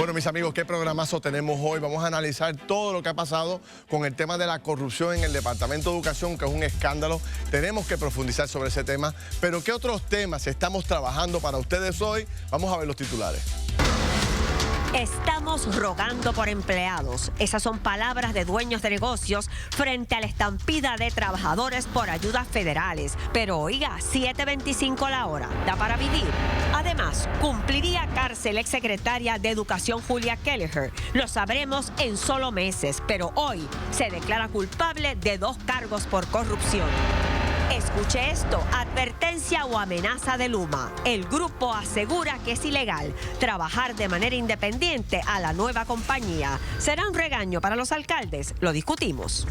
Bueno, mis amigos, ¿qué programazo tenemos hoy? Vamos a analizar todo lo que ha pasado con el tema de la corrupción en el Departamento de Educación, que es un escándalo. Tenemos que profundizar sobre ese tema. Pero ¿qué otros temas estamos trabajando para ustedes hoy? Vamos a ver los titulares. Estamos rogando por empleados. Esas son palabras de dueños de negocios frente a la estampida de trabajadores por ayudas federales. Pero oiga, 7.25 la hora, ¿da para vivir? Además, cumpliría cárcel exsecretaria de Educación Julia Kelleher. Lo sabremos en solo meses, pero hoy se declara culpable de 2 cargos por corrupción. Escuche esto, advertencia o amenaza de Luma. El grupo asegura que es ilegal trabajar de manera independiente a la nueva compañía. ¿Será un regaño para los alcaldes? Lo discutimos.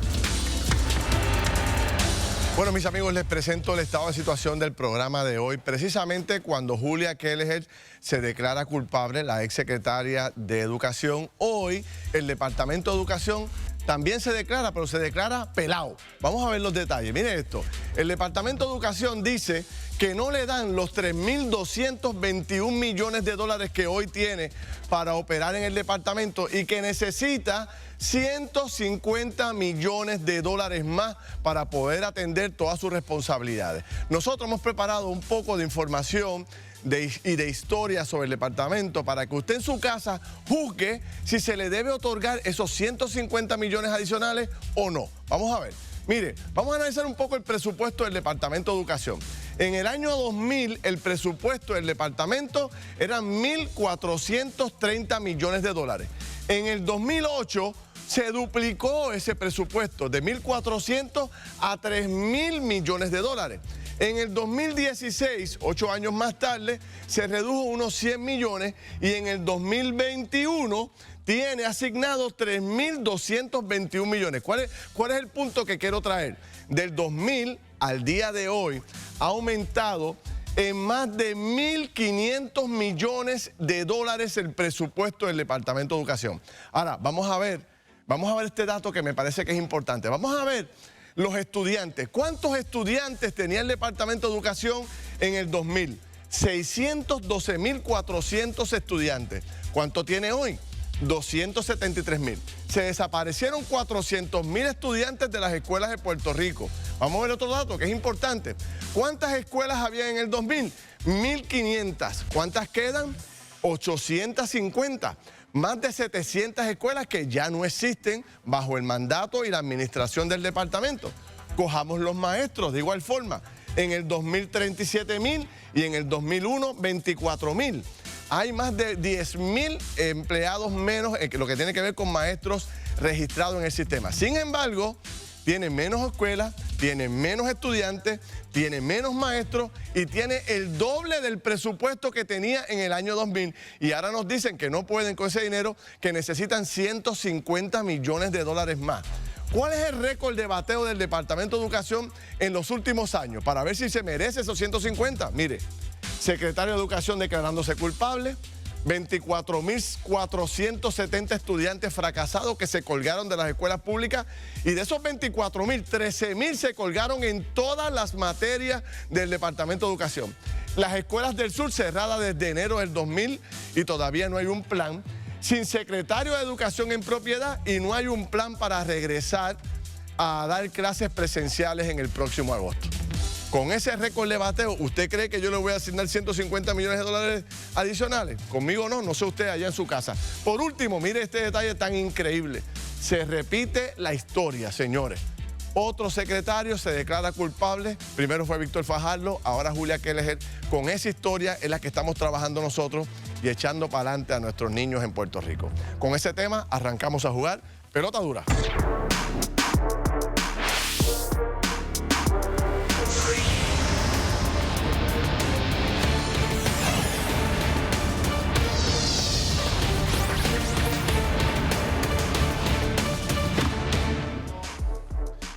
Bueno, mis amigos, les presento el estado de situación del programa de hoy. Precisamente cuando Julia Kelleher se declara culpable, la exsecretaria de Educación, hoy el Departamento de Educación también se declara, pero se declara pelado. Vamos a ver los detalles. Miren esto. El Departamento de Educación dice que no le dan los 3.221 millones de dólares que hoy tiene para operar en el departamento y que necesita 150 millones de dólares más para poder atender todas sus responsabilidades. Nosotros hemos preparado un poco de información y de historia sobre el departamento para que usted en su casa juzgue si se le debe otorgar esos 150 millones adicionales o no. Vamos a ver. Mire, vamos a analizar un poco el presupuesto del Departamento de Educación. En el año 2000, el presupuesto del departamento eran 1.430 millones de dólares. En el 2008 se duplicó ese presupuesto de 1.400 a 3.000 millones de dólares. En el 2016, 8 años más tarde, se redujo unos 100 millones y en el 2021 tiene asignados 3.221 millones. ¿Cuál es el punto que quiero traer? Del 2000 al día de hoy ha aumentado en más de 1.500 millones de dólares el presupuesto del Departamento de Educación. Ahora, vamos a ver este dato que me parece que es importante. Vamos a ver los estudiantes. ¿Cuántos estudiantes tenía el Departamento de Educación en el 2000? 612.400 estudiantes. ¿Cuánto tiene hoy? 273.000. Se desaparecieron 400.000 estudiantes de las escuelas de Puerto Rico. Vamos a ver otro dato que es importante. ¿Cuántas escuelas había en el 2000? 1.500. ¿Cuántas quedan? 850. Más de 700 escuelas que ya no existen bajo el mandato y la administración del departamento. Cojamos los maestros de igual forma. En el 2000, 37.000 y en el 2001, 24.000. Hay más de 10.000 empleados menos en lo que tiene que ver con maestros registrados en el sistema. Sin embargo, tiene menos escuelas, tiene menos estudiantes, tiene menos maestros y tiene el doble del presupuesto que tenía en el año 2000. Y ahora nos dicen que no pueden con ese dinero, que necesitan 150 millones de dólares más. ¿Cuál es el récord de bateo del Departamento de Educación en los últimos años? Para ver si se merece esos 150. Mire, secretario de Educación declarándose culpable, 24.470 estudiantes fracasados que se colgaron de las escuelas públicas y de esos 24.000, 13.000 se colgaron en todas las materias del Departamento de Educación. Las escuelas del sur cerradas desde enero del 2000 y todavía no hay un plan. Sin secretario de Educación en propiedad y no hay un plan para regresar a dar clases presenciales en el próximo agosto. Con ese récord de bateo, ¿usted cree que yo le voy a asignar 150 millones de dólares adicionales? Conmigo no sé usted allá en su casa. Por último, mire este detalle tan increíble. Se repite la historia, señores. Otro secretario se declara culpable. Primero fue Víctor Fajardo, ahora Julia Kelleher. Con esa historia es la que estamos trabajando nosotros y echando para adelante a nuestros niños en Puerto Rico. Con ese tema arrancamos a jugar Pelota Dura.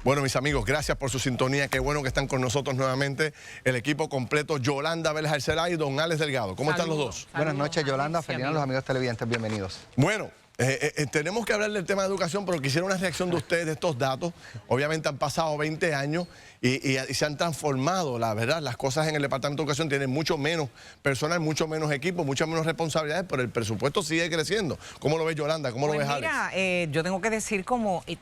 Bueno, mis amigos, gracias por su sintonía. Qué bueno que están con nosotros nuevamente el equipo completo. Yolanda Vélez Arcelá y don Alex Delgado. ¿Cómo están los dos? Buenas noches, Yolanda, Ferdinand, los amigos televidentes, bienvenidos. Bueno, Tenemos que hablar del tema de educación, pero quisiera una reacción de ustedes de estos datos. Obviamente han pasado 20 años y se han transformado, la verdad. Las cosas en el Departamento de Educación tienen mucho menos personal, mucho menos equipo, muchas menos responsabilidades, pero el presupuesto sigue creciendo. ¿Cómo lo ves, Yolanda? ¿Cómo lo ves, Alex? Mira, yo tengo que decir,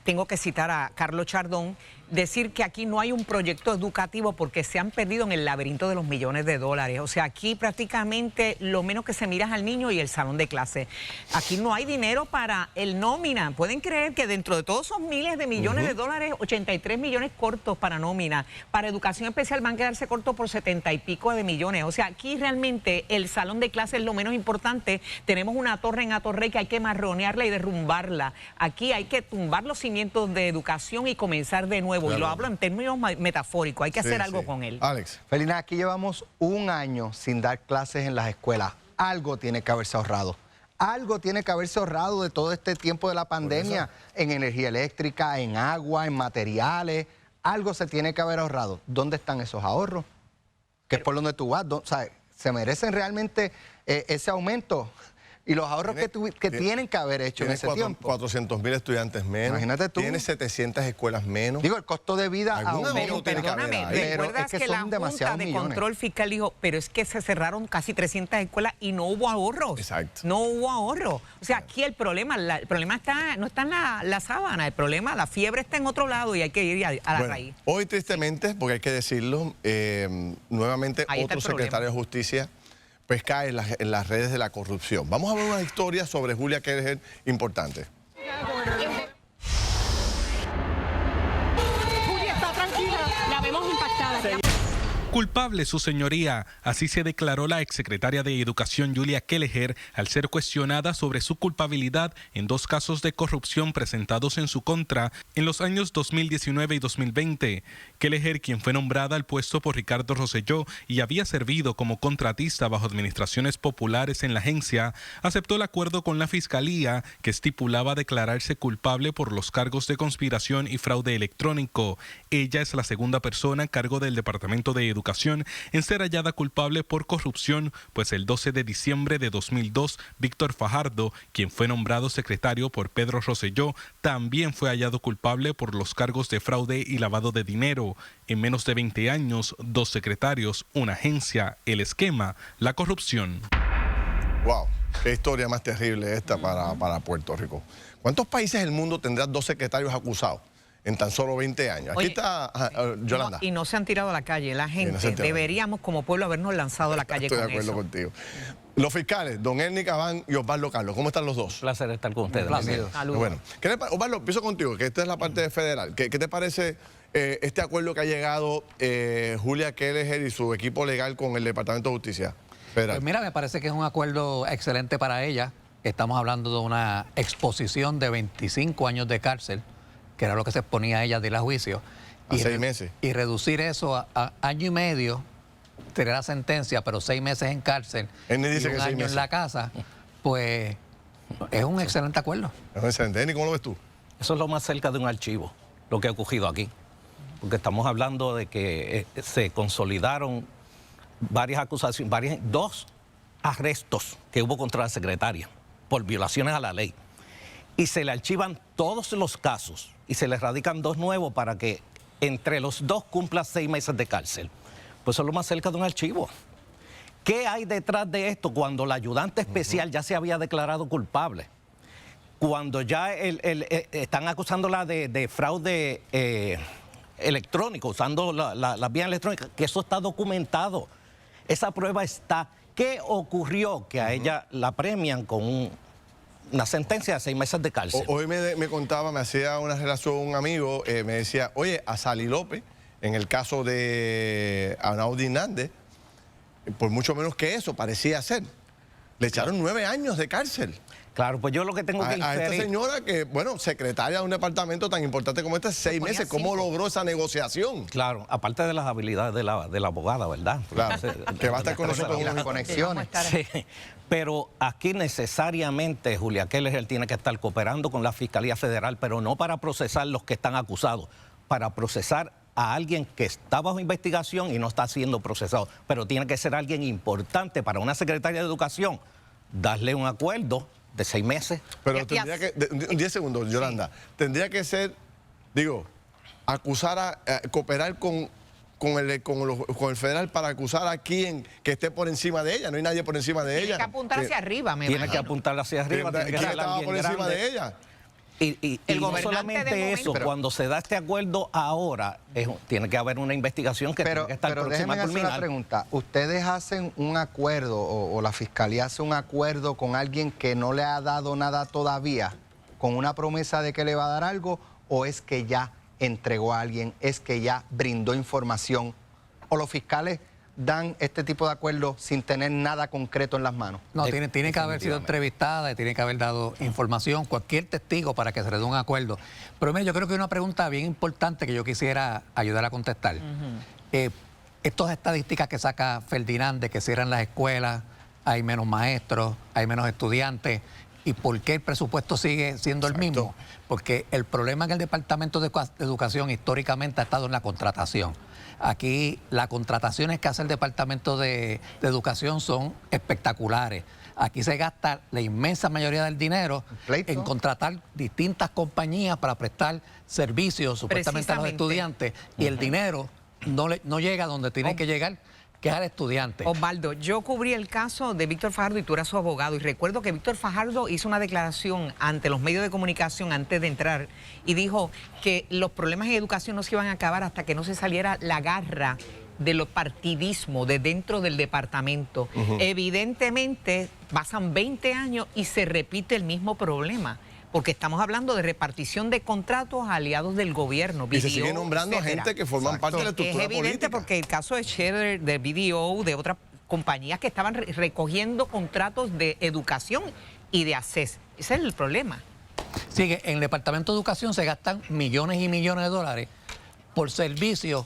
tengo que citar a Carlos Chardón, decir que aquí no hay un proyecto educativo porque se han perdido en el laberinto de los millones de dólares. O sea, aquí prácticamente lo menos que se mira es al niño y el salón de clase. Aquí no hay dinero para el nómina. Pueden creer que dentro de todos esos miles de millones de dólares, 83 millones cortos para nómina. Para educación especial van a quedarse cortos por 70 y pico de millones. O sea, aquí realmente el salón de clase es lo menos importante. Tenemos una torre en Atorrey que hay que marronearla y derrumbarla. Aquí hay que tumbar los cimientos de educación y comenzar de nuevo. Claro. Y lo hablo en términos metafóricos. Hay que hacer algo con él. Alex. Felina, aquí llevamos un año sin dar clases en las escuelas. Algo tiene que haberse ahorrado. Algo tiene que haberse ahorrado de todo este tiempo de la pandemia en energía eléctrica, en agua, en materiales. Algo se tiene que haber ahorrado. ¿Dónde están esos ahorros? Que es por donde tú vas. O sea, ¿se merecen realmente ese aumento? Y los ahorros que tienen que haber hecho en ese tiempo. 400,000 estudiantes menos. Imagínate tú. Tienes 700 escuelas menos. Digo, el costo de vida aumenta. Perdóname, ¿recuerdas que la Junta de Control Fiscal dijo, pero es que se cerraron casi 300 escuelas y no hubo ahorros? Exacto. No hubo ahorro. O sea, aquí el problema no está en la sábana, el problema, la fiebre está en otro lado y hay que ir a la raíz. Hoy, tristemente, porque hay que decirlo, nuevamente otro secretario de Justicia pues cae en las redes de la corrupción. Vamos a ver una historia sobre Julia Kelleher importante. Julia está tranquila, la vemos impactada. Culpable, su señoría. Así se declaró la exsecretaria de Educación Julia Kelleher al ser cuestionada sobre su culpabilidad en 2 casos de corrupción presentados en su contra en los años 2019 y 2020. Kelleher, quien fue nombrada al puesto por Ricardo Rosselló y había servido como contratista bajo administraciones populares en la agencia, aceptó el acuerdo con la Fiscalía que estipulaba declararse culpable por los cargos de conspiración y fraude electrónico. Ella es la segunda persona a cargo del Departamento de Educación en ser hallada culpable por corrupción, pues el 12 de diciembre de 2002, Víctor Fajardo, quien fue nombrado secretario por Pedro Rosselló, también fue hallado culpable por los cargos de fraude y lavado de dinero. En menos de 20 años, 2 secretarios, una agencia, el esquema, la corrupción. ¡Wow! Qué historia más terrible esta para Puerto Rico. ¿Cuántos países del mundo tendrán 2 secretarios acusados en tan solo 20 años? Aquí está Yolanda. Y no se han tirado a la calle. La gente, deberíamos como pueblo habernos lanzado a la calle con eso. Estoy de acuerdo contigo. Los fiscales, don Ernie Cabán y Osvaldo Carlos, ¿cómo están los dos? Un placer estar con ustedes. Bueno, Osvaldo, empiezo contigo, que esta es la parte federal. ¿Qué te parece este acuerdo que ha llegado Julia Kelleher y su equipo legal con el Departamento de Justicia Federal? Pues mira, me parece que es un acuerdo excelente para ella. Estamos hablando de una exposición de 25 años de cárcel, que era lo que se exponía a ella de ir a juicio. A 6 meses. Y reducir eso a año y medio, sería la sentencia, pero 6 meses en cárcel y un año en la casa, pues es un excelente acuerdo. Es excelente. Ernie, ¿cómo lo ves tú? Eso es lo más cerca de un archivo, lo que ha ocurrido aquí. Porque estamos hablando de que se consolidaron varias acusaciones, 2 arrestos que hubo contra la secretaria por violaciones a la ley. Y se le archivan todos los casos y se le radican 2 nuevos para que entre los 2 cumpla 6 meses de cárcel. Pues eso es lo más cerca de un archivo. ¿Qué hay detrás de esto cuando la ayudante especial ya se había declarado culpable? Cuando ya están acusándola de fraude electrónico, usando la vía electrónica, que eso está documentado. Esa prueba está. ¿Qué ocurrió? Que a ella la premian con una sentencia de 6 meses de cárcel. Hoy me contaba, me hacía una relación un amigo, me decía, oye, a Sally López, en el caso de Anaudi Hernández, por mucho menos que eso parecía ser, le echaron 9 años de cárcel. Claro, pues yo lo que tengo que inferir... A esta señora que, bueno, secretaria de un departamento tan importante como este, 6 meses, ¿cómo logró esa negociación? Claro, aparte de las habilidades de la abogada, ¿verdad? Claro, que va a estar con nosotros en las conexiones. Sí, pero aquí necesariamente Julia Kelleher tiene que estar cooperando con la Fiscalía Federal, pero no para procesar los que están acusados, para procesar a alguien que está bajo investigación y no está siendo procesado. Pero tiene que ser alguien importante para una secretaria de Educación, darle un acuerdo de 6 meses. Pero tendría que, 10 segundos, Yolanda, tendría que ser, digo, cooperar con el federal para acusar a quien que esté por encima de ella. No hay nadie por encima de ella. Tiene que apuntar hacia arriba, me Tiene que apuntar hacia arriba. ¿Quién estaba por encima de ella? Y no solamente eso, cuando se da este acuerdo ahora, tiene que haber una investigación que tiene que estar próxima a culminar. Una pregunta. ¿Ustedes hacen un acuerdo o la Fiscalía hace un acuerdo con alguien que no le ha dado nada todavía, con una promesa de que le va a dar algo, o es que ya entregó a alguien, es que ya brindó información, o los fiscales dan este tipo de acuerdos sin tener nada concreto en las manos? No, tiene que haber sido entrevistada, tiene que haber dado información, cualquier testigo para que se le dé un acuerdo. Pero mire, yo creo que hay una pregunta bien importante que yo quisiera ayudar a contestar. Estas estadísticas que saca Ferdinand de que cierran las escuelas, hay menos maestros, hay menos estudiantes, ¿y por qué el presupuesto sigue siendo el mismo? Porque el problema en el Departamento de Educación históricamente ha estado en la contratación. Aquí las contrataciones que hace el Departamento de Educación son espectaculares. Aquí se gasta la inmensa mayoría del dinero en contratar distintas compañías para prestar servicios supuestamente a los estudiantes, y el dinero no llega donde tiene que llegar, que es al estudiante. Osvaldo, yo cubrí el caso de Víctor Fajardo y tú eras su abogado, y recuerdo que Víctor Fajardo hizo una declaración ante los medios de comunicación antes de entrar y dijo que los problemas en educación no se iban a acabar hasta que no se saliera la garra de los partidismos de dentro del departamento. Evidentemente pasan 20 años y se repite el mismo problema, porque estamos hablando de repartición de contratos a aliados del gobierno. Y se sigue nombrando a gente que forman parte de la estructura política. Es evidente porque el caso de Cheddar, de BDO, de otras compañías que estaban recogiendo contratos de educación y de ACES. Ese es el problema. Sí, en el Departamento de Educación se gastan millones y millones de dólares por servicios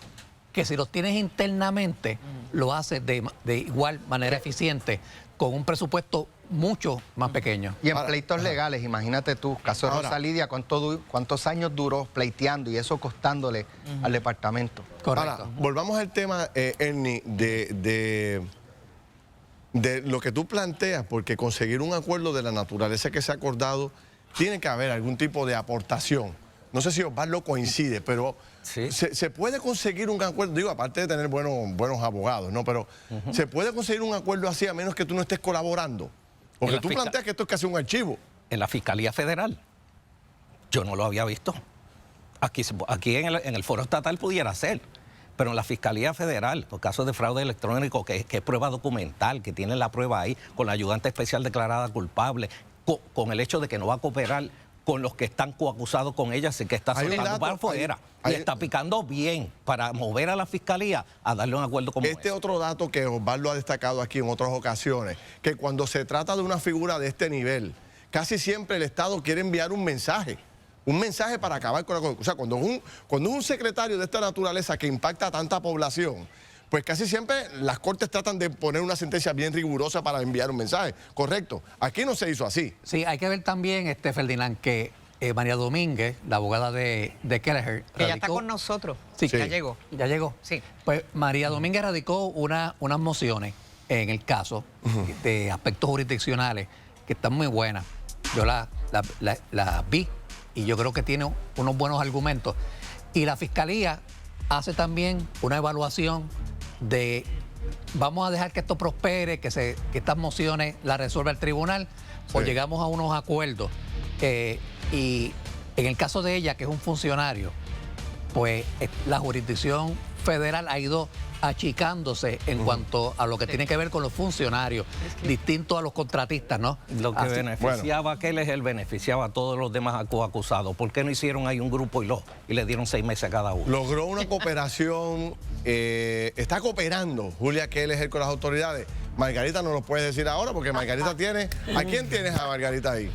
que si los tienes internamente, lo haces de igual manera eficiente, con un presupuesto mucho más pequeño. Y en pleitos legales, imagínate tú, caso de Rosa Lidia, ¿cuántos años duró pleiteando y eso costándole al departamento? Correcto. Ahora, volvamos al tema, Ernie, de lo que tú planteas, porque conseguir un acuerdo de la naturaleza que se ha acordado, tiene que haber algún tipo de aportación. No sé si Osvaldo coincide, pero sí. se puede conseguir un acuerdo, digo, aparte de tener buenos abogados, ¿no? Pero se puede conseguir un acuerdo así a menos que tú no estés colaborando. Porque tú planteas que esto es casi un archivo. En la Fiscalía Federal, yo no lo había visto. Aquí en el foro estatal pudiera ser, pero en la Fiscalía Federal, por casos de fraude electrónico, que es prueba documental, que tiene la prueba ahí, con la ayudante especial declarada culpable, con el hecho de que no va a cooperar con los que están coacusados con ella, así que está soltando para afuera y está picando bien para mover a la Fiscalía a darle un acuerdo como este otro dato que Osvaldo ha destacado aquí en otras ocasiones, que cuando se trata de una figura de este nivel, casi siempre el Estado quiere enviar un mensaje para acabar con la cosa. O sea, cuando es un secretario de esta naturaleza que impacta a tanta población, pues casi siempre las cortes tratan de poner una sentencia bien rigurosa para enviar un mensaje, ¿correcto? Aquí no se hizo así. Sí, hay que ver también, Ferdinand, que María Domínguez, la abogada de Kelleher, que ya está con nosotros. Sí, ya llegó. ¿Ya llegó? Sí. Pues María Domínguez radicó unas mociones en el caso de aspectos jurisdiccionales que están muy buenas. Yo las vi y yo creo que tiene unos buenos argumentos. Y la Fiscalía hace también una evaluación de vamos a dejar que esto prospere, que estas mociones las resuelva el tribunal, o llegamos a unos acuerdos. Y en el caso de ella, que es un funcionario, pues la jurisdicción federal ha ido achicándose en cuanto a lo que tiene que ver con los funcionarios, distinto a los contratistas, ¿no? Lo que beneficiaba a Kelleher beneficiaba a todos los demás acusados. ¿Por qué no hicieron ahí un grupo y le dieron 6 meses a cada uno? Logró una cooperación, está cooperando Julia Kelleher con las autoridades. Margarita no lo puedes decir ahora porque Margarita tiene... ¿A quién tienes a Margarita ahí?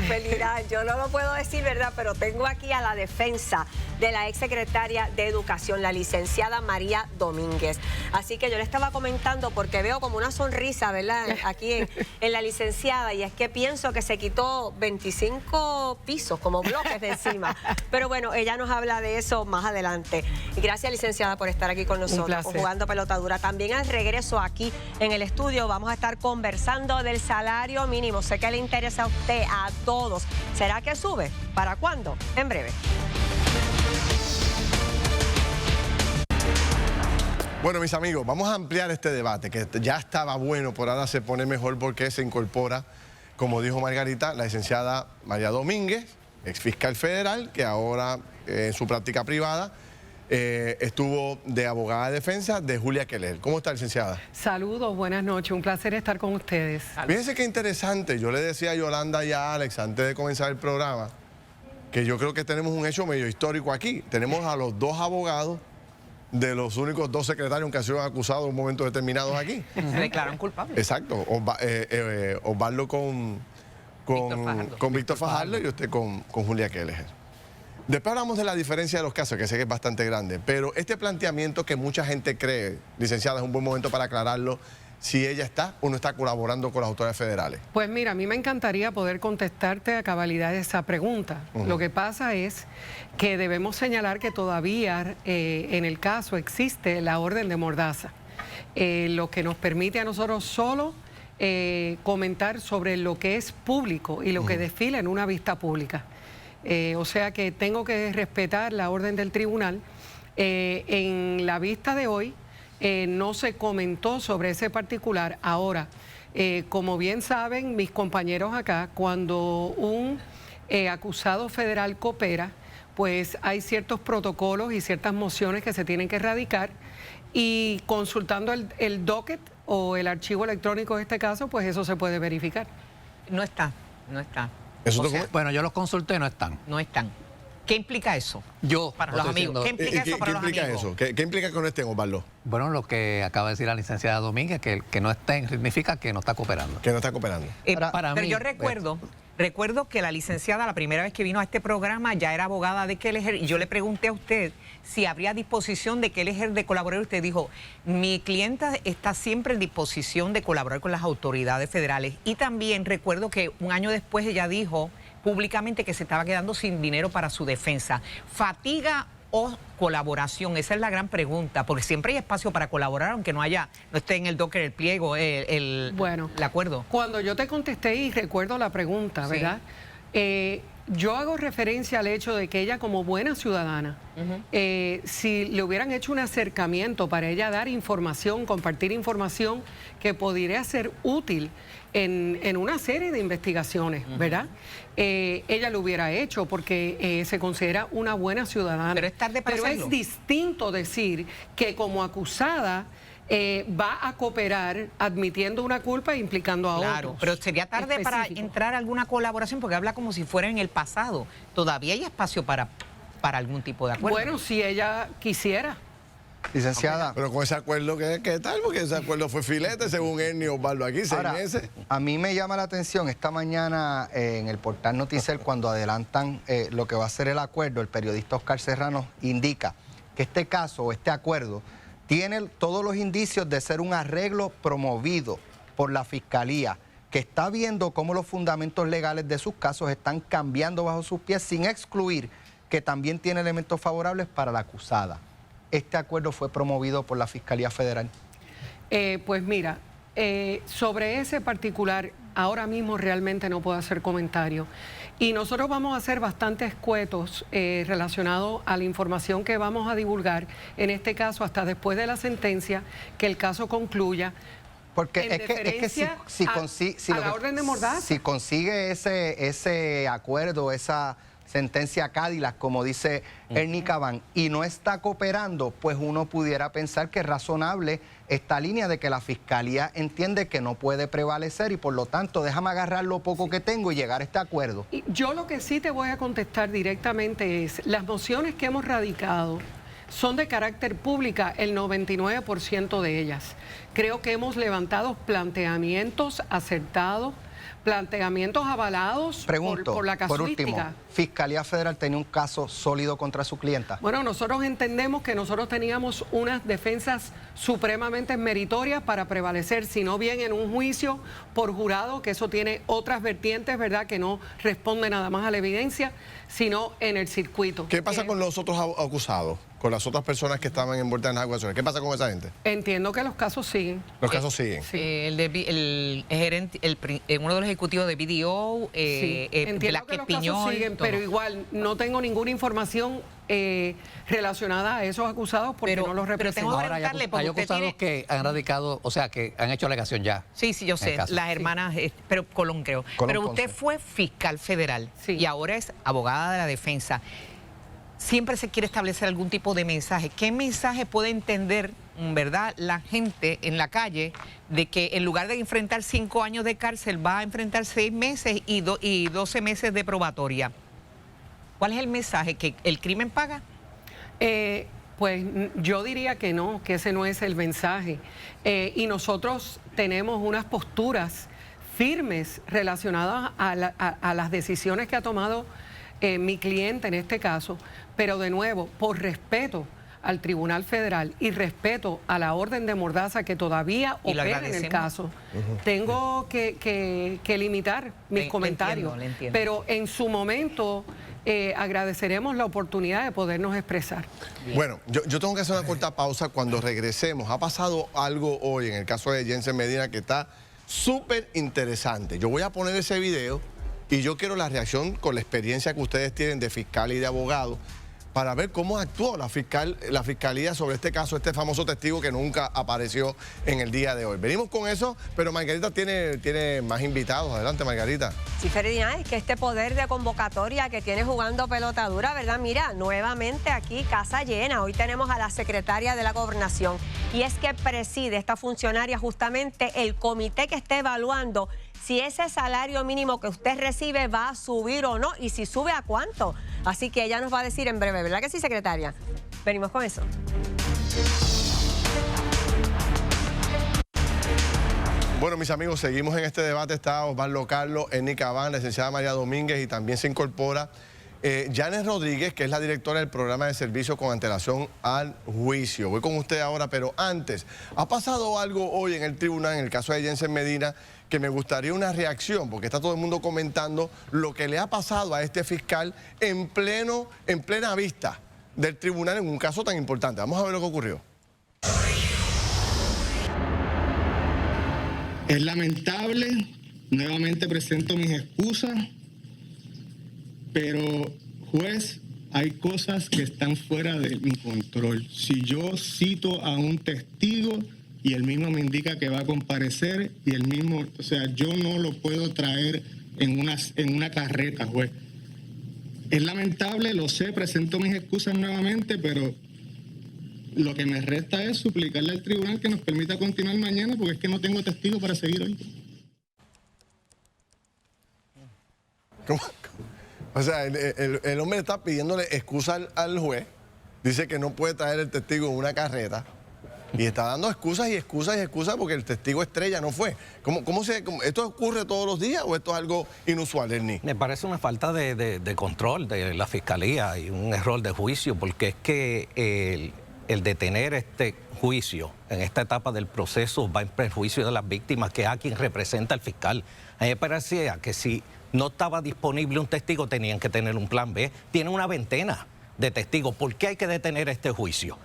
Felicidad, yo no lo puedo decir, ¿verdad? Pero tengo aquí a la defensa de la exsecretaria de Educación, la licenciada María Domínguez. Así que yo le estaba comentando porque veo como una sonrisa, ¿verdad? Aquí en la licenciada, y es que pienso que se quitó 25 pisos como bloques de encima. Pero bueno, ella nos habla de eso más adelante. Y gracias, licenciada, por estar aquí con nosotros, jugando pelota dura. También al regreso aquí en el estudio vamos a estar conversando del salario mínimo. Sé que le interesa a usted, a todos. ¿Será que sube? ¿Para cuándo? En breve. Bueno, mis amigos, vamos a ampliar este debate, que ya estaba bueno, por ahora se pone mejor porque se incorpora, como dijo Margarita, la licenciada María Domínguez, ex fiscal federal, que ahora en su práctica privada estuvo de abogada de defensa de Julia Keller. ¿Cómo está, licenciada? Saludos, buenas noches, un placer estar con ustedes. Fíjense qué interesante, yo le decía a Yolanda y a Alex antes de comenzar el programa, que yo creo que tenemos un hecho medio histórico aquí. Tenemos a los dos abogados de los únicos dos secretarios que han sido acusados en un momento determinado aquí. Se declaran culpables. Exacto, Osvaldo con Víctor Fajardo y usted con Julia Keller. Después hablamos de la diferencia de los casos, que sé que es bastante grande, pero este planteamiento que mucha gente cree, licenciada, es un buen momento para aclararlo, si ella está o no está colaborando con las autoridades federales. Pues mira, a mí me encantaría poder contestarte a cabalidad esa pregunta. Lo que pasa es que debemos señalar que todavía en el caso existe la orden de mordaza, lo que nos permite a nosotros solo comentar sobre lo que es público y lo que desfila en una vista pública. O sea que tengo que respetar la orden del tribunal. En la vista de hoy no se comentó sobre ese particular. Ahora, como bien saben mis compañeros acá, cuando un acusado federal coopera, pues hay ciertos protocolos y ciertas mociones que se tienen que erradicar, y consultando el docket o el archivo electrónico de este caso, pues eso se puede verificar. No está. Bueno, yo los consulté, no están. No están. ¿Qué implica eso? Para los amigos. ¿Qué implica eso para los amigos? ¿Qué implica que no estén, Osvaldo? Bueno, lo que acaba de decir la licenciada Domínguez, que no estén significa que no está cooperando. Que no está cooperando. Pero yo recuerdo que la licenciada, la primera vez que vino a este programa, ya era abogada de Keller, y yo le pregunté a usted si habría disposición de Keller de colaborar. Usted dijo, mi clienta está siempre en disposición de colaborar con las autoridades federales. Y también recuerdo que un año después ella dijo públicamente que se estaba quedando sin dinero para su defensa. ¿Fatiga o colaboración? Esa es la gran pregunta, porque siempre hay espacio para colaborar, aunque no esté en el docker el pliego, el acuerdo. Cuando yo te contesté y recuerdo la pregunta, ¿verdad? Yo hago referencia al hecho de que ella, como buena ciudadana, si le hubieran hecho un acercamiento para ella dar información, compartir información que pudiera ser útil en una serie de investigaciones, ¿verdad? Ella lo hubiera hecho porque se considera una buena ciudadana. Pero es tarde para hacerlo. Es distinto decir que como acusada va a cooperar admitiendo una culpa e implicando a otros. Claro, pero sería tarde para entrar a alguna colaboración, porque habla como si fuera en el pasado. Todavía hay espacio para algún tipo de acuerdo. Bueno, si ella quisiera. Licenciada. Pero con ese acuerdo, ¿qué tal? Porque ese acuerdo fue filete, según él ni Osvaldo aquí, 6 meses. A mí me llama la atención, esta mañana en el portal Noticel, cuando adelantan lo que va a ser el acuerdo, el periodista Oscar Serrano indica que este caso o este acuerdo tiene todos los indicios de ser un arreglo promovido por la Fiscalía, que está viendo cómo los fundamentos legales de sus casos están cambiando bajo sus pies, sin excluir que también tiene elementos favorables para la acusada. ¿Este acuerdo fue promovido por la Fiscalía Federal? Pues mira, sobre ese particular, ahora mismo realmente no puedo hacer comentario. Y nosotros vamos a ser bastante escuetos relacionados a la información que vamos a divulgar, en este caso hasta después de la sentencia, que el caso concluya. Porque es que si la orden de mordaza. Si consigue ese acuerdo, esa sentencia Cadillac, como dice Ernie Caban, y no está cooperando, pues uno pudiera pensar que es razonable esta línea de que la Fiscalía entiende que no puede prevalecer y por lo tanto déjame agarrar lo poco que tengo y llegar a este acuerdo. Yo lo que sí te voy a contestar directamente es, las mociones que hemos radicado son de carácter pública, el 99% de ellas. Creo que hemos levantado planteamientos acertados planteamientos avalados Pregunto, por la por casuística. último, ¿Fiscalía Federal tenía un caso sólido contra su clienta? Bueno, nosotros entendemos que nosotros teníamos unas defensas supremamente meritorias para prevalecer, si no bien en un juicio por jurado, que eso tiene otras vertientes, ¿verdad?, que no responde nada más a la evidencia, sino en el circuito. ¿Qué pasa con los otros acusados? Con las otras personas que estaban envueltas en las acusaciones. ¿Qué pasa con esa gente? Entiendo que los casos siguen. Los casos siguen. El gerente, uno de los ejecutivos de BDO, Entiendo que Velázquez los Piñol, casos siguen, todo. pero igual no tengo ninguna información relacionada a esos acusados porque no los pero represento. tengo que Ahora preguntarle, porque hay usted acusados tiene... que han radicado, o sea, que han hecho alegación ya. Sí, yo en sé, el caso. las hermanas, pero Colón creo. Colón pero usted Ponce. fue fiscal federal Sí. y ahora es abogada de la defensa. Siempre se quiere establecer algún tipo de mensaje. ¿Qué mensaje puede entender, verdad, la gente en la calle de que en lugar de enfrentar 5 años de cárcel va a enfrentar 6 meses y 12 meses de probatoria? ¿Cuál es el mensaje? ¿Que el crimen paga? Pues yo diría que no, que ese no es el mensaje. Y nosotros tenemos unas posturas firmes relacionadas a las decisiones que ha tomado mi cliente en este caso, pero de nuevo, por respeto al Tribunal Federal y respeto a la orden de mordaza que todavía Y lo opera en el agradecemos. caso, tengo que limitar mis Le comentarios. entiendo, le entiendo. Pero en su momento agradeceremos la oportunidad de podernos expresar. Bueno, yo tengo que hacer una corta pausa. Cuando regresemos, ha pasado algo hoy en el caso de Jensen Medina que está súper interesante. Yo voy a poner ese video y yo quiero la reacción con la experiencia que ustedes tienen de fiscal y de abogado para ver cómo actuó la fiscalía sobre este caso, este famoso testigo que nunca apareció en el día de hoy. Venimos con eso, pero Margarita tiene más invitados. Adelante, Margarita. Sí, Ferdinand, es que este poder de convocatoria que tiene jugando pelota dura, ¿verdad? Mira, nuevamente aquí casa llena. Hoy tenemos a la secretaria de la Gobernación y es que preside esta funcionaria justamente el comité que está evaluando si ese salario mínimo que usted recibe va a subir o no y si sube a cuánto. Así que ella nos va a decir en breve, ¿verdad que sí, secretaria? Venimos con eso. Bueno, mis amigos, seguimos en este debate. Está Osvaldo Carlos, Enny Cabán, la licenciada María Domínguez y también se incorpora Janes Rodríguez, que es la directora del programa de servicio con antelación al juicio. Voy con usted ahora, pero antes, ha pasado algo hoy en el tribunal, en el caso de Jensen Medina, que me gustaría una reacción, porque está todo el mundo comentando lo que le ha pasado a este fiscal en plena vista del tribunal en un caso tan importante. Vamos a ver lo que ocurrió. Es lamentable, nuevamente presento mis excusas, pero juez, hay cosas que están fuera de mi control. Si yo cito a un testigo y el mismo me indica que va a comparecer y el mismo, o sea, yo no lo puedo traer en una carreta, juez. Es lamentable, lo sé, presento mis excusas nuevamente, pero lo que me resta es suplicarle al tribunal que nos permita continuar mañana porque es que no tengo testigo para seguir hoy. ¿Cómo? O sea, el hombre está pidiéndole excusa al juez, dice que no puede traer el testigo en una carreta y está dando excusas y excusas y excusas porque el testigo estrella no fue. ¿Esto ocurre todos los días o esto es algo inusual, Ernie? Me parece una falta de control de la fiscalía y un error de juicio, porque es que el detener este juicio en esta etapa del proceso va en perjuicio de las víctimas, que es a quien representa el fiscal. A mí me parecía que si no estaba disponible un testigo, tenían que tener un plan B. Tienen una veintena de testigos. ¿Por qué hay que detener este juicio?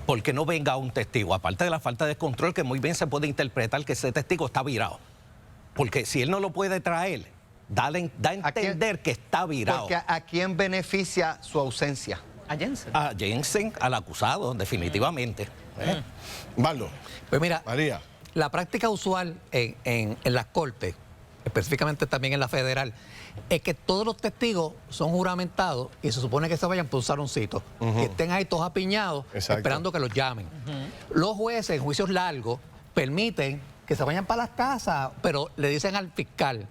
Porque no venga un testigo. Aparte de la falta de control, que muy bien se puede interpretar que ese testigo está virado. Porque si él no lo puede traer, da a entender que está virado. Porque ¿a quién beneficia su ausencia? A Jensen. A Jensen, al acusado, definitivamente. Osvaldo. Pues mira, María. la práctica usual en las cortes, específicamente también en la federal, es que todos los testigos son juramentados y se supone que se vayan por un saloncito, que estén ahí todos apiñados, Exacto. esperando que los llamen. Los jueces en juicios largos permiten que se vayan para las casas, pero le dicen al fiscal,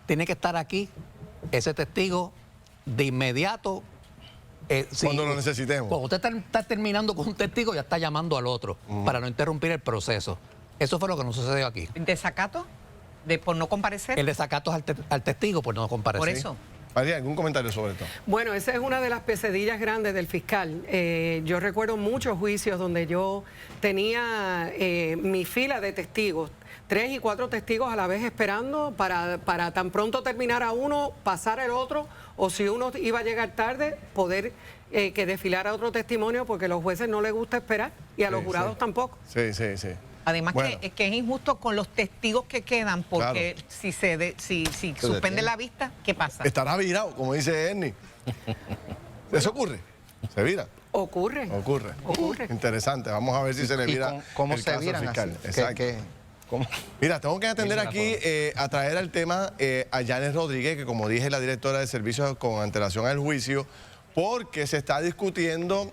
tiene que estar aquí ese testigo de inmediato. Cuando lo necesitemos. Cuando usted está terminando con un testigo, ya está llamando al otro para no interrumpir el proceso. Eso fue lo que nos sucedió aquí. ¿Desacato? por no comparecer. El desacato al testigo por no comparecer. Por eso. María, ¿algún comentario sobre esto? Bueno, esa es una de las pesadillas grandes del fiscal. Yo recuerdo muchos juicios donde yo tenía mi fila de testigos, 3 y 4 testigos a la vez esperando para tan pronto terminara uno, pasar el otro, o si uno iba a llegar tarde, poder que desfilara otro testimonio, porque a los jueces no les gusta esperar y a los jurados tampoco. Sí. Además Bueno. que es injusto con los testigos que quedan, porque si suspende la vista, ¿qué pasa? Estará virado, como dice Ernie. ¿Eso ocurre? ¿Se vira? Ocurre. Interesante. Vamos a ver si se le vira ¿Cómo el se caso viran fiscal. así? Exacto. ¿Cómo? Mira, tengo que atender aquí a traer al tema a Yanes Rodríguez, que como dije, es la directora de servicios con antelación al juicio, porque se está discutiendo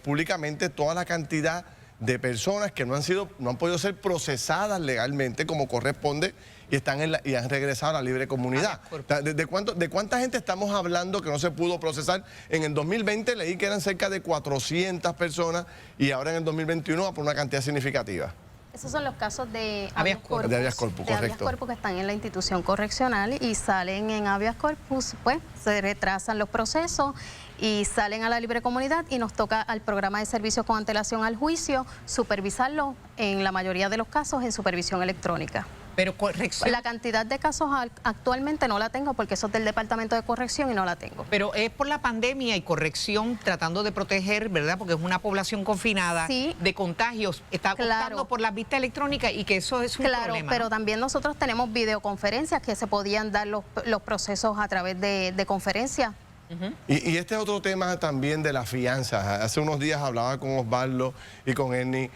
públicamente toda la cantidad de personas que no han podido ser procesadas legalmente como corresponde y y han regresado a la libre comunidad. ¿De cuánta gente estamos hablando que no se pudo procesar? En el 2020 leí que eran cerca de 400 personas y ahora en el 2021 va por una cantidad significativa. Esos son los casos de habeas corpus, de habeas corpus, correcto. que están en la institución correccional y salen en habeas corpus, pues se retrasan los procesos y salen a la libre comunidad y nos toca al programa de servicios con antelación al juicio supervisarlo en la mayoría de los casos en supervisión electrónica. Pero corrección. La cantidad de casos actualmente no la tengo porque eso es del Departamento de Corrección y no la tengo. Pero es por la pandemia y corrección tratando de proteger, ¿verdad? Porque es una población confinada de contagios. Está optando por las vistas electrónicas y que eso es un problema. Pero ¿no? también nosotros tenemos videoconferencias que se podían dar los procesos a través de conferencias. Y este es otro tema también de las fianzas. Hace unos días hablaba con Osvaldo y con Ernie,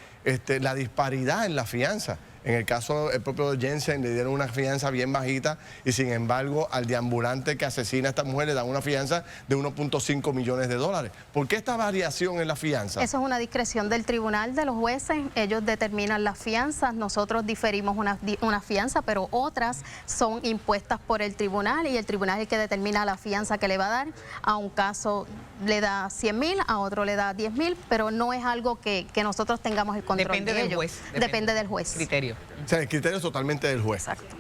la disparidad en la fianza. En el caso, el propio Jensen le dieron una fianza bien bajita y sin embargo al deambulante que asesina a esta mujer le dan una fianza de 1.5 millones de dólares. ¿Por qué esta variación en la fianza? Eso es una discreción del tribunal, de los jueces. Ellos determinan las fianzas. Nosotros diferimos una fianza, pero otras son impuestas por el tribunal y el tribunal es el que determina la fianza que le va a dar. A un caso le da 100,000, a otro le da 10,000, pero no es algo que nosotros tengamos el control Depende de del ellos. juez. Depende del juez. Criterio. O sea, el criterio es totalmente del juez. Exacto.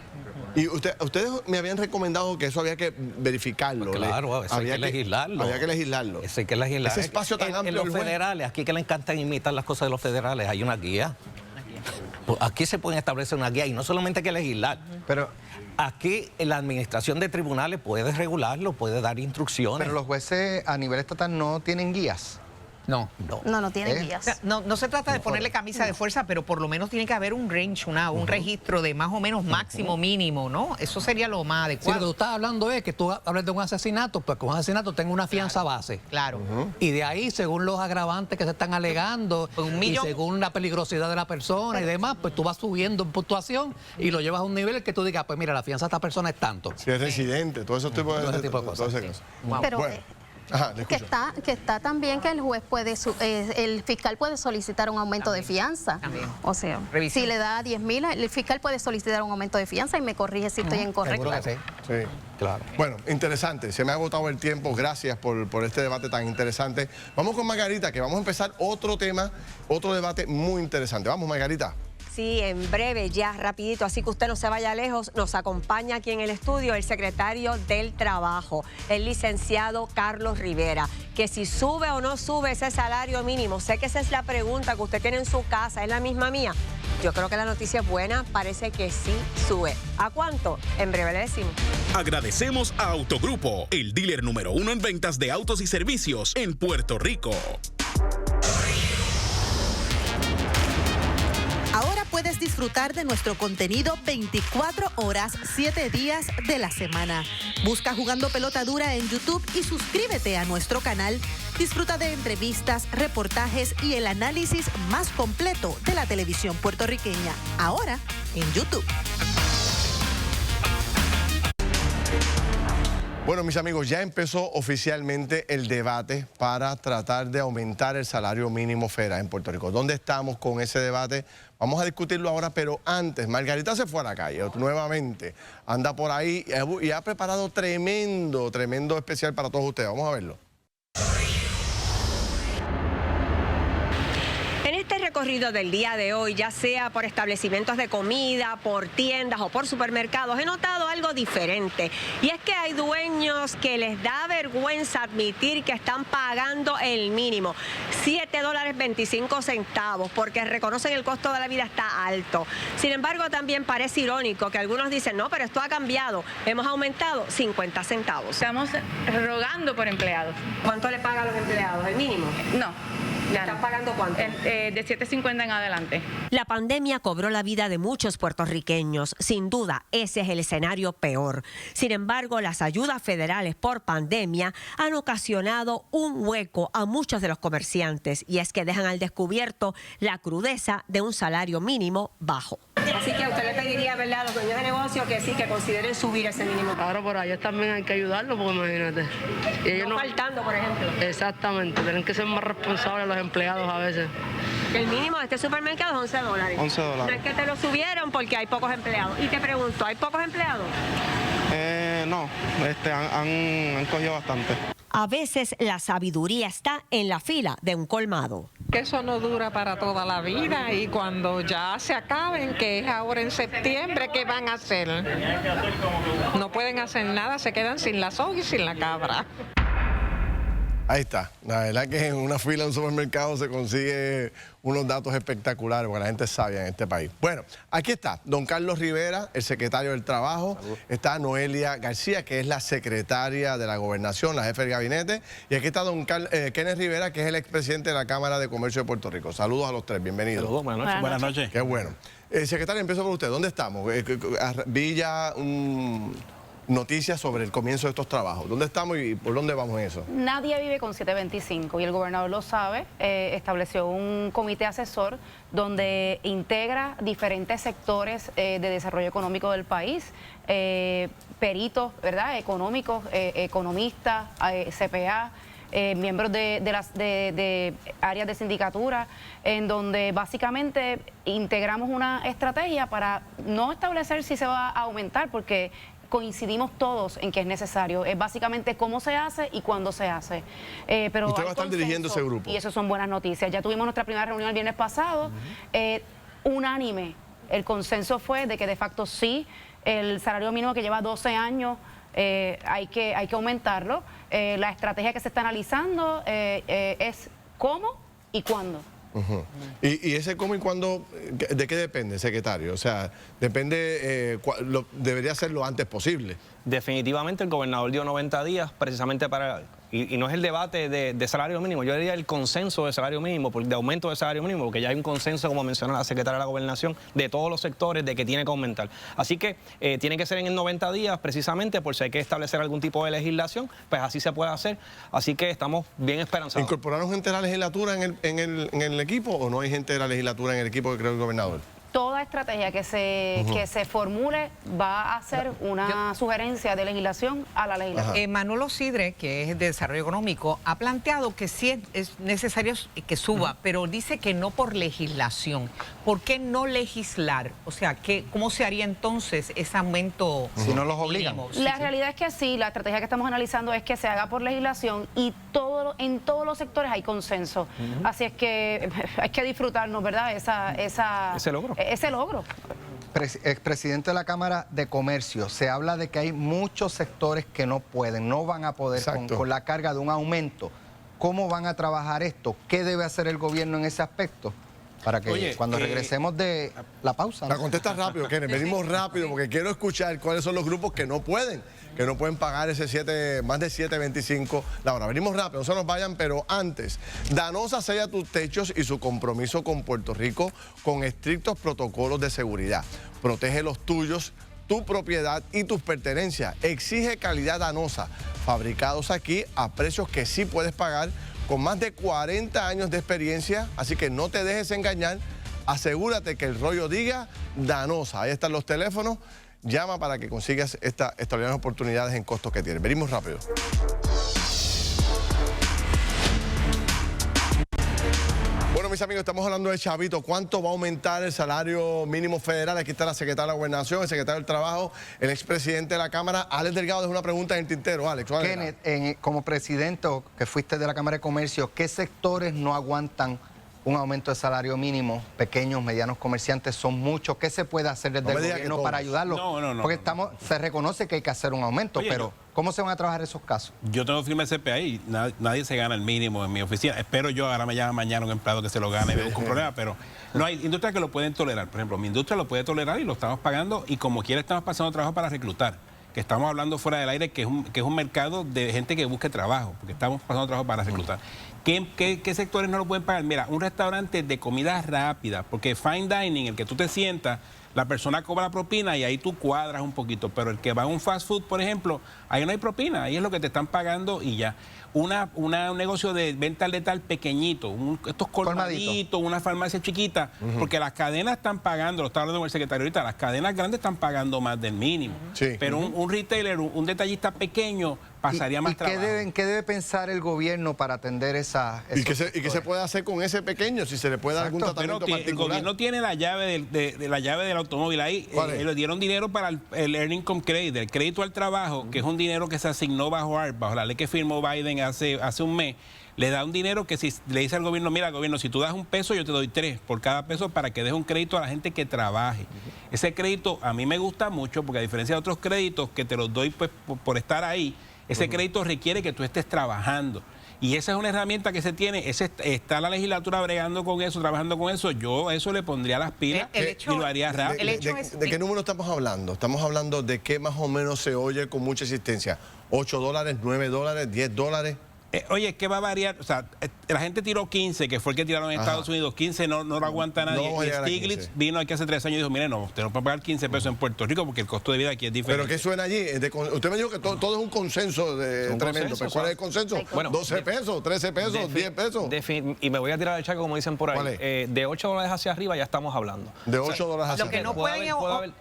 Y ustedes me habían recomendado que eso había que verificarlo. Pues claro, eso hay que legislarlo. Había que legislarlo. Eso hay que legislar. Ese espacio tan amplio en los del juez. federales, aquí que le encantan imitar las cosas de los federales, hay una guía. Pues aquí se pueden establecer una guía y no solamente hay que legislar. Pero aquí la administración de tribunales puede regularlo, puede dar instrucciones. los jueces a nivel estatal no tienen guías. No. No tienen O guías. sea, no se trata de ponerle camisa de fuerza, pero por lo menos tiene que haber un range, un registro de más o menos máximo, mínimo, ¿no? Eso sería lo más Sí, adecuado. lo que tú estás hablando es que tú hablas de un asesinato, pues con un asesinato tengo una fianza base. Claro. Y de ahí, según los agravantes que se están alegando, Pues y 1,000,000. según la peligrosidad de la persona y demás, pues tú vas subiendo en puntuación y lo llevas a un nivel que tú digas, pues mira, la fianza de esta persona es tanto. Si es residente, todo ese tipo de cosas. todo ese caso. Pero Bueno. Ajá, le que escucho. está también que el juez el fiscal puede solicitar un aumento de fianza. También. O sea, Revisión. si le da 10,000, el fiscal puede solicitar un aumento de fianza y me corrige si estoy incorrecto. Seguro que sí. Sí. Claro. Bueno, interesante. Se me ha agotado el tiempo. Gracias por este debate tan interesante. Vamos con Margarita, que vamos a empezar otro tema, otro debate muy interesante. Vamos, Margarita. Sí, en breve, ya rapidito, así que usted no se vaya lejos, nos acompaña aquí en el estudio el secretario del Trabajo, el licenciado Carlos Rivera, que si sube o no sube ese salario mínimo, sé que esa es la pregunta que usted tiene en su casa, es la misma mía. Yo creo que la noticia es buena, parece que sí sube. ¿A cuánto? En breve le decimos. Agradecemos a Autogrupo, el dealer número 1 en ventas de autos y servicios en Puerto Rico. Ahora puedes disfrutar de nuestro contenido 24 horas, 7 días de la semana. Busca Jugando Pelota Dura en YouTube y suscríbete a nuestro canal. Disfruta de entrevistas, reportajes y el análisis más completo de la televisión puertorriqueña. Ahora en YouTube. Bueno, mis amigos, ya empezó oficialmente el debate para tratar de aumentar el salario mínimo federal en Puerto Rico. ¿Dónde estamos con ese debate? Vamos a discutirlo ahora, pero antes, Margarita se fue a la calle nuevamente. Anda por ahí y ha preparado tremendo especial para todos ustedes. Vamos a verlo. En este recorrido del día de hoy, ya sea por establecimientos de comida, por tiendas o por supermercados, he notado algo diferente. Y es que hay dueños que les da vergüenza admitir que están pagando el mínimo, $7.25, porque reconocen el costo de la vida está alto. Sin embargo, también parece irónico que algunos dicen, no, pero esto ha cambiado, hemos aumentado 50 centavos. Estamos rogando por empleados. ¿Cuánto le pagan a los empleados? ¿El mínimo? No. ¿Están pagando cuánto? De $7.50 en adelante. La pandemia cobró la vida de muchos puertorriqueños. Sin duda, ese es el escenario peor. Sin embargo, las ayudas federales por pandemia han ocasionado un hueco a muchos de los comerciantes, y es que dejan al descubierto la crudeza de un salario mínimo bajo. Así que usted le pediría, ¿verdad?, a los dueños de negocio que sí, que consideren subir ese mínimo. Ahora por allá también hay que ayudarlos, porque imagínate. Y ellos no faltando, por ejemplo. Exactamente, tienen que ser más responsables los empleados a veces. El mínimo de este supermercado es $11. $11. No es que te lo subieron porque hay pocos empleados. Y te pregunto, ¿hay pocos empleados? No, han cogido bastante. A veces la sabiduría está en la fila de un colmado. Que eso no dura para toda la vida, y cuando ya se acaben, que es ahora en septiembre, ¿qué van a hacer? No pueden hacer nada, se quedan sin la soga y sin la cabra. Ahí está. La verdad que en una fila de un supermercado se consigue unos datos espectaculares, porque la gente es sabia en este país. Bueno, aquí está don Carlos Rivera, el secretario del Trabajo. Salud. Está Noelia García, que es la secretaria de la Gobernación, la jefe del gabinete. Y aquí está don Kenneth Rivera, que es el expresidente de la Cámara de Comercio de Puerto Rico. Saludos a los tres, bienvenidos. Saludos, buenas noches. Buenas noches. Qué bueno. Secretario, empiezo por usted. ¿Dónde estamos? Vi ya noticias sobre el comienzo de estos trabajos. ¿Dónde estamos y por dónde vamos en eso? Nadie vive con 725 y el gobernador lo sabe. Estableció un comité asesor donde integra diferentes sectores de desarrollo económico del país, peritos, ¿verdad?, económicos, economistas, CPA, miembros de áreas de sindicatura, en donde básicamente integramos una estrategia para no establecer si se va a aumentar, porque coincidimos todos en que es necesario. Es básicamente cómo se hace y cuándo se hace. Pero usted va a estar dirigiendo ese grupo. Y eso son buenas noticias. Ya tuvimos nuestra primera reunión el viernes pasado. Unánime. El consenso fue de que de facto sí, el salario mínimo que lleva 12 años hay que aumentarlo. La estrategia que se está analizando es cómo y cuándo. ¿Y ese cómo y cuándo, de qué depende, secretario? O sea, depende, debería ser lo antes posible. Definitivamente el gobernador dio 90 días precisamente para... Y no es el debate de salario mínimo, yo diría el consenso de salario mínimo, de aumento de salario mínimo, porque ya hay un consenso, como menciona la secretaria de la Gobernación, de todos los sectores de que tiene que aumentar. Así que tiene que ser en 90 días precisamente, por si hay que establecer algún tipo de legislación, pues así se puede hacer. Así que estamos bien esperanzados. ¿Incorporaron gente de la legislatura en el equipo o no hay gente de la legislatura en el equipo que creó el gobernador? Toda estrategia que se formule va a ser una sugerencia de legislación a la legislación. Manolo Sidre, que es de Desarrollo Económico, ha planteado que sí es necesario que suba, pero dice que no por legislación. ¿Por qué no legislar? O sea, ¿cómo se haría entonces ese aumento? Si no los obligan. La realidad es que sí, la estrategia que estamos analizando es que se haga por legislación y en todos los sectores hay consenso. Así es que hay que disfrutarnos, ¿verdad? Ese logro. Expresidente de la Cámara de Comercio, se habla de que hay muchos sectores que no pueden, no van a poder con la carga de un aumento. ¿Cómo van a trabajar esto? ¿Qué debe hacer el gobierno en ese aspecto? Para que cuando regresemos de la pausa... La contesta rápido, Kenneth. Venimos rápido porque quiero escuchar cuáles son los grupos que no pueden pagar ese más de 7.25 la hora. Venimos rápido, no se nos vayan, pero antes, Danosa sella tus techos y su compromiso con Puerto Rico con estrictos protocolos de seguridad. Protege los tuyos, tu propiedad y tus pertenencias. Exige calidad Danosa, fabricados aquí a precios que sí puedes pagar, con más de 40 años de experiencia, así que no te dejes engañar. Asegúrate que el rollo diga Danosa. Ahí están los teléfonos. Llama para que consigas estas extraordinarias oportunidades en costos que tienes. Venimos rápido. Bueno, mis amigos, estamos hablando de chavito. ¿Cuánto va a aumentar el salario mínimo federal? Aquí está la secretaria de la Gobernación, el secretario del Trabajo, el expresidente de la Cámara. Alex Delgado dejó una pregunta en el tintero. Alex, Kenneth, como presidente o que fuiste de la Cámara de Comercio, ¿qué sectores no aguantan un aumento de salario mínimo, pequeños, medianos comerciantes son muchos. ¿Qué se puede hacer desde el gobierno para ayudarlos? Porque se reconoce que hay que hacer un aumento, pero ¿cómo se van a trabajar esos casos? Yo tengo firma de CPA y nadie se gana el mínimo en mi oficina. Espero yo, ahora me llama mañana un empleado que se lo gane y me busca un problema, pero no hay industrias que lo pueden tolerar. Por ejemplo, mi industria lo puede tolerar y lo estamos pagando, y como quiera estamos pasando trabajo para reclutar, que estamos hablando fuera del aire, que es un mercado de gente que busque trabajo, porque estamos pasando trabajo para reclutar. ¿Qué sectores no lo pueden pagar? Mira, un restaurante de comida rápida, porque fine dining, el que tú te sientas, la persona cobra propina y ahí tú cuadras un poquito, pero el que va a un fast food, por ejemplo, ahí no hay propina, ahí es lo que te están pagando y ya. Un negocio de venta al letal pequeñito, estos colmaditos, una farmacia chiquita, porque las cadenas están pagando, lo estaba hablando con el secretario ahorita, las cadenas grandes están pagando más del mínimo, pero un retailer, un detallista pequeño pasaría más trabajo. ¿Qué debe pensar el gobierno para atender ¿Y qué se puede hacer con ese pequeño? Si se le puede dar algún tratamiento particular. El gobierno tiene la llave la llave del automóvil ahí. Le dieron dinero para el Earned Income Credit, el crédito al trabajo, que es un dinero que se asignó bajo la ley que firmó Biden hace un mes. Le da un dinero que si le dice al gobierno, mira, gobierno, si tú das un peso, yo te doy 3 por cada peso para que des un crédito a la gente que trabaje. Ese crédito a mí me gusta mucho porque a diferencia de otros créditos que te los doy pues por estar ahí, ese crédito requiere que tú estés trabajando. Y esa es una herramienta que se tiene, está la legislatura bregando con eso, trabajando con eso. Yo eso le pondría las pilas y lo haría rápido. ¿De qué número estamos hablando? Estamos hablando de qué más o menos se oye con mucha insistencia. $8, $9, $10. Oye, ¿qué va a variar? O sea, la gente tiró 15, que fue el que tiraron en Estados Unidos. 15 no lo aguanta nadie. Y Stiglitz vino aquí hace 3 años y dijo, mire, no, usted no puede pagar 15 pesos en Puerto Rico porque el costo de vida aquí es diferente. ¿Pero qué suena allí? Usted me dijo que todo es un consenso tremendo. ¿Pero cuál es el consenso? Bueno, 12 pesos, 13 pesos, 10 pesos. Y me voy a tirar el chaco, como dicen por ahí. De $8 hacia arriba ya estamos hablando. De $8 hacia arriba.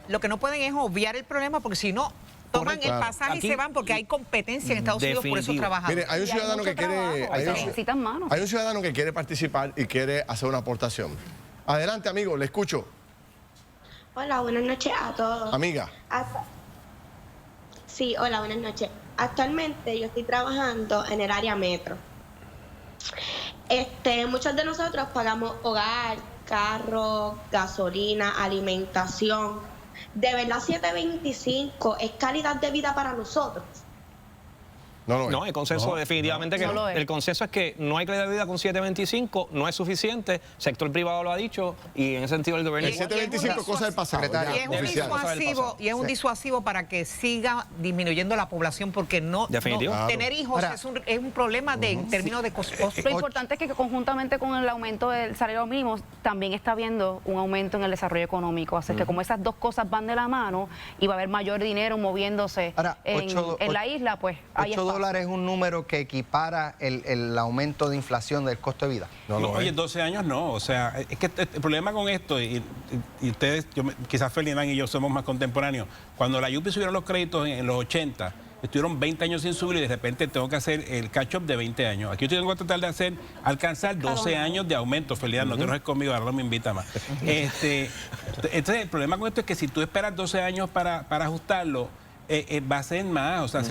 Lo que no pueden es obviar el problema, porque si no toman el pasaje y se van, porque hay competencia en Estados Unidos por esos trabajadores. Mire, hay un ciudadano que quiere... Hay un ciudadano que quiere participar y quiere hacer una aportación. Adelante, amigo, le escucho. Hola, buenas noches a todos. Amiga. Sí, hola, buenas noches. Actualmente yo estoy trabajando en el área metro. Muchos de nosotros pagamos hogar, carro, gasolina, alimentación. ¿De verdad 7.25 es calidad de vida para nosotros? No, el consenso definitivamente que no. El consenso es que no hay calidad de vida con 7.25, no es suficiente, el sector privado lo ha dicho y en ese sentido el gobierno... El 7.25 cosa del pasado. Y es un disuasivo para que siga disminuyendo la población, porque tener hijos es un problema en términos de costos. Lo importante es que conjuntamente con el aumento del salario mínimo también está habiendo un aumento en el desarrollo económico, así que como esas dos cosas van de la mano y va a haber mayor dinero moviéndose en la isla, pues ahí está. $8 es un número que equipara el aumento de inflación del costo de vida. Oye, 12 años no, o sea, es que el problema con esto, y ustedes, quizás Ferdinand y yo somos más contemporáneos, cuando la UPI subieron los créditos en los 80, estuvieron 20 años sin subir y de repente tengo que hacer el catch-up de 20 años. Aquí yo tengo que tratar de alcanzar 12 años de aumento, Ferdinand, no te enojes conmigo, ahora no me invita más. Entonces, el problema con esto es que si tú esperas 12 años para ajustarlo, va a ser más, o sea, si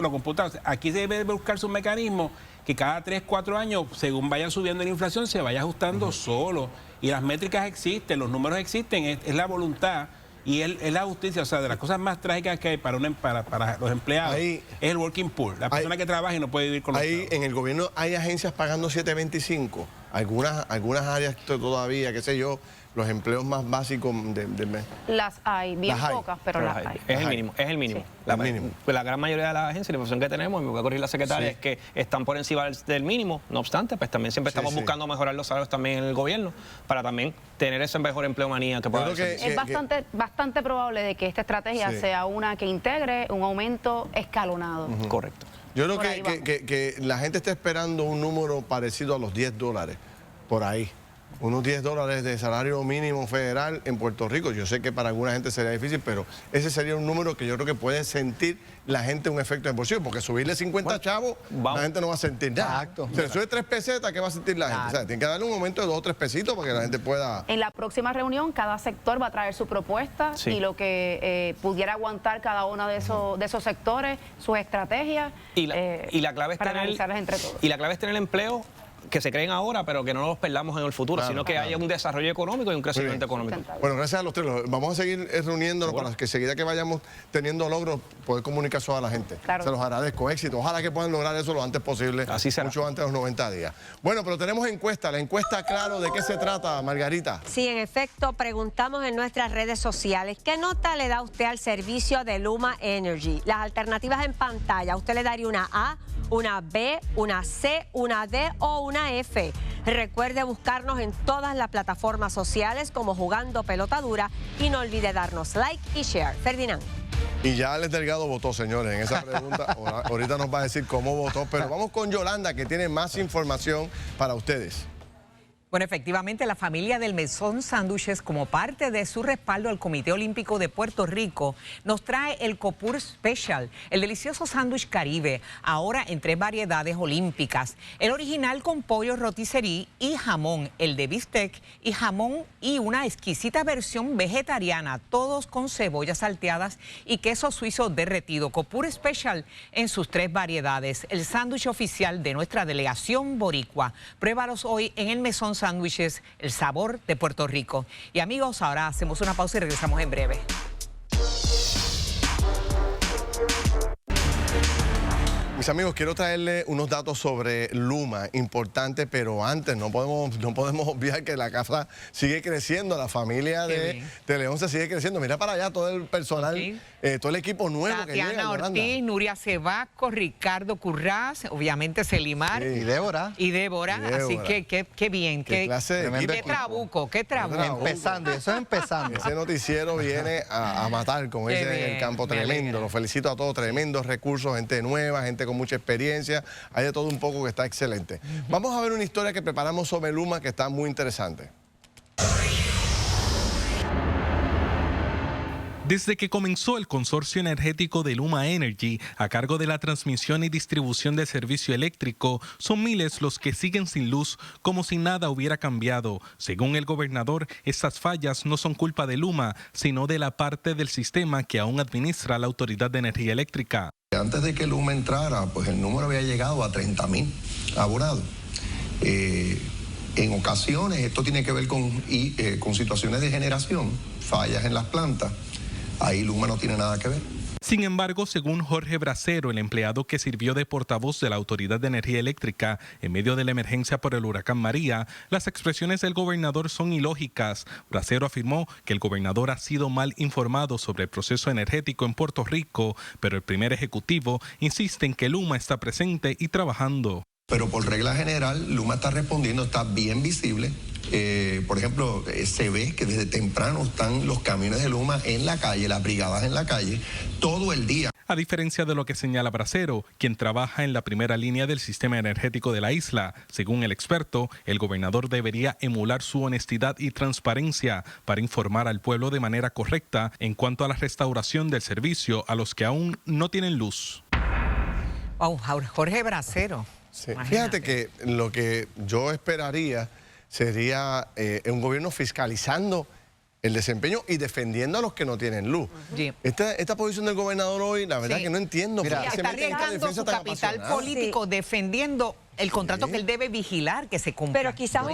lo computas, aquí se debe buscarse un mecanismo que cada 3, 4 años, según vaya subiendo la inflación, se vaya ajustando solo. Y las métricas existen, los números existen, es la voluntad y es la justicia. O sea, de las cosas más trágicas que hay para los empleados es el working poor, la persona que trabaja y no puede vivir con los trabajos. En el gobierno hay agencias pagando 7.25, algunas áreas todavía, qué sé yo, los empleos más básicos del mes. Las hay, bien pocas, pero las hay. Es el mínimo, es el mínimo. La gran mayoría de las agencias, la información que tenemos, y me voy a corregir la secretaria, es que están por encima del mínimo. No obstante, pues también siempre estamos buscando mejorar los salarios también en el gobierno, para también tener ese mejor empleomanía que pueda haber. Es bastante probable de que esta estrategia sea una que integre un aumento escalonado. Correcto. Yo creo que la gente está esperando un número parecido a los $10, por ahí. Unos $10 de salario mínimo federal en Puerto Rico. Yo sé que para alguna gente sería difícil, pero ese sería un número que yo creo que puede sentir la gente un efecto en bolsillo, porque subirle 50 chavos, la gente no va a sentir nada. Exacto. Si le sube 3 pesetas, ¿qué va a sentir la gente? O sea, tiene que darle un aumento de 2 o 3 pesitos para que la gente pueda... En la próxima reunión, cada sector va a traer su propuesta y lo que pudiera aguantar cada uno de esos sectores, sus estrategias, y la clave es para analizarlas entre todos. Y la clave es tener empleo que se creen ahora, pero que no los perdamos en el futuro, sino que haya un desarrollo económico y un crecimiento económico. Bueno, gracias a los tres. Vamos a seguir reuniéndonos para que seguida que vayamos teniendo logros, poder comunicar eso a la gente. Se los agradezco, éxito. Ojalá que puedan lograr eso lo antes posible, así será. Mucho antes de los 90 días. Bueno, pero tenemos encuesta. La encuesta, claro, ¿de qué se trata, Margarita? Sí, en efecto, preguntamos en nuestras redes sociales, ¿qué nota le da usted al servicio de Luma Energy? Las alternativas en pantalla, ¿usted le daría una A, una B, una C, una D o una F? Recuerde buscarnos en todas las plataformas sociales como Jugando Pelota Dura y no olvide darnos like y share. Ferdinand. Y ya Alex Delgado votó, señores, en esa pregunta. Ahorita nos va a decir cómo votó, pero vamos con Yolanda, que tiene más información para ustedes. Bueno, efectivamente, la familia del Mesón Sándwiches, como parte de su respaldo al Comité Olímpico de Puerto Rico, nos trae el Copur Special, el delicioso sándwich caribe, ahora en 3 variedades olímpicas. El original con pollo rotisserie y jamón, el de bistec y jamón y una exquisita versión vegetariana, todos con cebollas salteadas y queso suizo derretido. Copur Special en sus 3 variedades, el sándwich oficial de nuestra delegación boricua. Pruébalos hoy en el Mesón Sándwiches, el sabor de Puerto Rico. Y amigos, ahora hacemos una pausa y regresamos en breve. Mis amigos, quiero traerle unos datos sobre Luma, importante, pero antes no podemos obviar que la casa sigue creciendo, la familia de León se sigue creciendo. Mira para allá todo el personal, todo el equipo nuevo Tatiana que llega. Ortiz, Nuria Cebasco, Ricardo Currás, obviamente Selimar. Y Débora. Así que qué bien, qué trabuco, qué trabuco. Empezando, eso es empezando. Ese noticiero viene a matar, como dicen en el campo, tremendo. Los felicito a todos, tremendos recursos, gente nueva, gente con mucha experiencia, hay de todo un poco que está excelente. Vamos a ver una historia que preparamos sobre Luma que está muy interesante. Desde que comenzó el consorcio energético de Luma Energy a cargo de la transmisión y distribución del servicio eléctrico, son miles los que siguen sin luz como si nada hubiera cambiado. Según el gobernador, estas fallas no son culpa de Luma, sino de la parte del sistema que aún administra la Autoridad de Energía Eléctrica. Antes de que Luma entrara, pues el número había llegado a 30.000 abonados. En ocasiones esto tiene que ver con situaciones de generación, fallas en las plantas. Ahí Luma no tiene nada que ver. Sin embargo, según Jorge Bracero, el empleado que sirvió de portavoz de la Autoridad de Energía Eléctrica en medio de la emergencia por el huracán María, las expresiones del gobernador son ilógicas. Bracero afirmó que el gobernador ha sido mal informado sobre el proceso energético en Puerto Rico, pero el primer ejecutivo insiste en que Luma está presente y trabajando. Pero por regla general, Luma está respondiendo, está bien visible. Por ejemplo, se ve que desde temprano están los camiones de Luma en la calle, las brigadas en la calle, todo el día. A diferencia de lo que señala Bracero, quien trabaja en la primera línea del sistema energético de la isla, según el experto, el gobernador debería emular su honestidad y transparencia para informar al pueblo de manera correcta en cuanto a la restauración del servicio a los que aún no tienen luz. Wow, Jorge Bracero. Sí. Fíjate que lo que yo esperaría sería un gobierno fiscalizando el desempeño y defendiendo a los que no tienen luz. Esta posición del gobernador hoy, la verdad que no entiendo. Mira, está arriesgando su capital político defendiendo el contrato que él debe vigilar que se cumpla. Pero quizás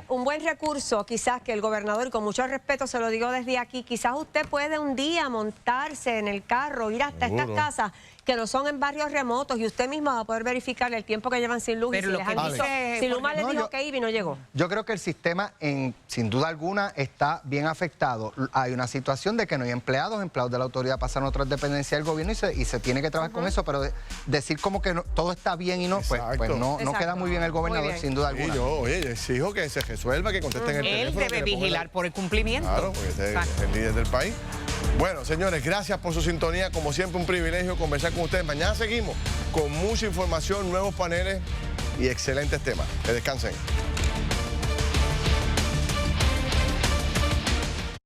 un buen recurso, quizás que el gobernador, con mucho respeto se lo digo desde aquí, quizás usted puede un día montarse en el carro, ir hasta estas casas que no son en barrios remotos y usted mismo va a poder verificar el tiempo que llevan sin luz. Pero y si Luma les dijo que iba y no llegó. Yo creo que el sistema, sin duda alguna, está bien afectado. Hay una situación de que no hay empleados de la autoridad pasan a otras dependencias del gobierno y se tiene que trabajar con eso, pero decir como que todo está bien y no, pues no queda muy bien el gobernador, sin duda alguna. Oye, exijo que se resuelva, que contesten el teléfono. Él debe vigilar por el cumplimiento. Claro, porque es el líder del país. Bueno, señores, gracias por su sintonía. Como siempre, un privilegio conversar con ustedes. Mañana seguimos con mucha información, nuevos paneles y excelentes temas. Que descansen.